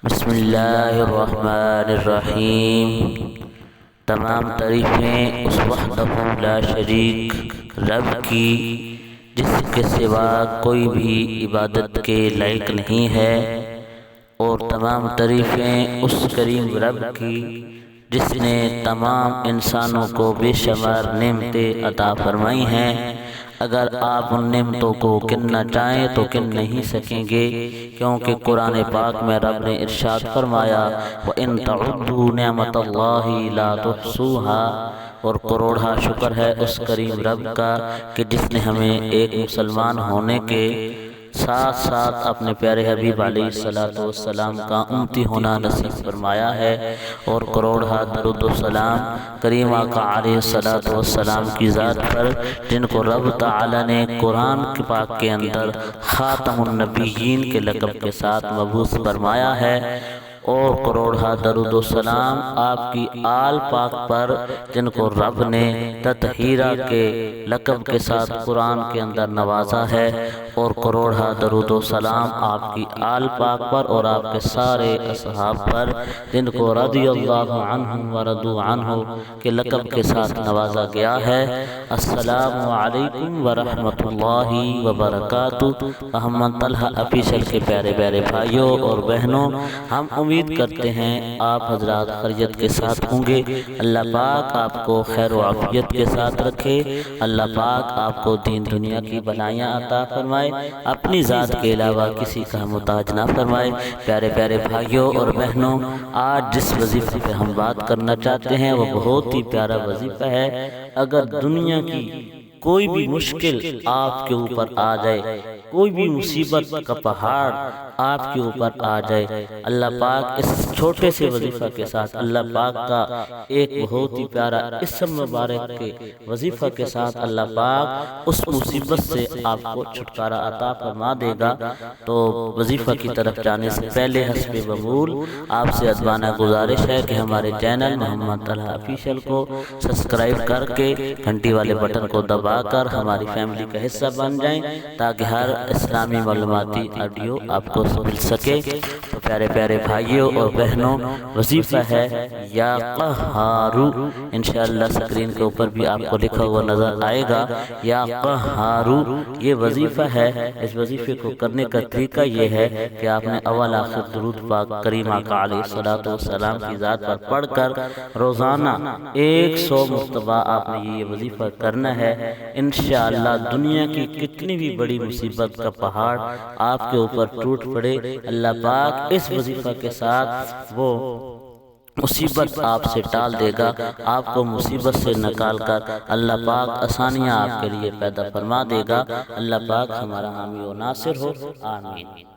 بسم اللہ الرحمن الرحیم۔ تمام تعریفیں اس وحدہ لا شریک رب کی جس کے سوا کوئی بھی عبادت کے لائق نہیں ہے، اور تمام تعریفیں اس کریم رب کی جس نے تمام انسانوں کو بے شمار نعمتیں عطا فرمائی ہیں۔ اگر آپ ان نعمتوں کو گننا چاہیں تو گن نہیں سکیں گے، کیونکہ قرآن پاک میں رب نے ارشاد فرمایا وَإِن تَعُدُّوا نِعْمَتَ اللَّهِ لَا تُحْصُوهَا، اور کروڑا شکر ہے اس کریم رب کا کہ جس نے ہمیں ایک مسلمان ہونے کے ساتھ ساتھ اپنے پیارے حبیب علیہ السلام کا امتی ہونا نصیب فرمایا ہے، اور کروڑا درود و سلام کریم آقا علیہ السلام کی ذات پر جن کو رب تعالی نے قرآن پاک کے اندر خاتم النبیین کے لقب کے ساتھ مبعوث فرمایا ہے، اور کروڑا درود و سلام آپ کی آل پاک پر جن کو رب نے تطہیرہ کے لقب کے ساتھ قرآن کے اندر نوازا ہے، اور کروڑا درود و سلام آپ کی آل پاک پر اور آپ کے سارے اصحاب پر جن کو رضی اللہ عنہم ورضوا عنہ کے لقب کے ساتھ نوازا گیا ہے۔ السلام علیکم ورحمۃ اللہ وبرکاتہ۔ محمد طلحہ آفیشل کے پیارے پیارے بھائیوں اور بہنوں، ہم امید کرتے ہیں آپ حضرات خیریت کے ساتھ ہوں گے۔ اللہ پاک آپ کو خیر و عافیت کے ساتھ رکھے، اللہ پاک آپ کو دین دنیا کی بھلائیاں عطا فرمائے، اپنی ذات کے علاوہ کسی کا محتاج نہ فرمائے۔ پیارے پیارے بھائیوں اور بہنوں، آج جس وظیفے پہ ہم بات کرنا چاہتے ہیں وہ بہت ہی پیارا وظیفہ ہے۔ اگر دنیا کی کوئی بھی مشکل آپ کے اوپر آ جائے، کوئی بھی مصیبت کا پہاڑ آپ کے اوپر آ جائے، اللہ پاک اس چھوٹے سے وظیفہ کے ساتھ اللہ پاک کا ایک بہت ہی پیارا اسم مبارک کے وظیفہ کے ساتھ اللہ پاک اس مصیبت سے آپ کو چھٹکارا عطا فرما دے گا۔ تو وظیفہ کی طرف جانے سے پہلے حسب معمول آپ سے ادبانہ گزارش ہے کہ ہمارے چینل محمد طلحہ آفیشل کو سبسکرائب کر کے گھنٹی والے بٹن کو دبا کر ہماری فیملی کا حصہ بن جائیں، تاکہ ہر اسلامی معلوماتی آڈیو آپ کو مل سکے۔ تو پیارے پیارے بھائیوں اور بہنوں، وظیفہ ہے یا قہارو، انشاءاللہ سکرین کے اوپر بھی آپ کو لکھا ہوا نظر آئے گا، یا قہارو یہ وظیفہ ہے۔ اس وظیفے کو کرنے کا طریقہ یہ ہے کہ آپ نے اول آخر درود پاک کریم آقا علیہ السلام کی ذات پر پڑھ کر روزانہ 100 مرتبہ آپ نے یہ وظیفہ کرنا ہے۔ انشاءاللہ دنیا کی کتنی بھی بڑی مصیبت کا پہاڑ آپ کے اوپر ٹوٹ پڑے، اللہ پاک اس وظیفہ کے ساتھ وہ مصیبت آپ سے ٹال دے گا، آپ کو مصیبت سے نکال کر اللہ پاک آسانیاں آپ کے لیے پیدا فرما دے گا۔ اللہ پاک ہمارا حامی و ناصر ہو، آمین۔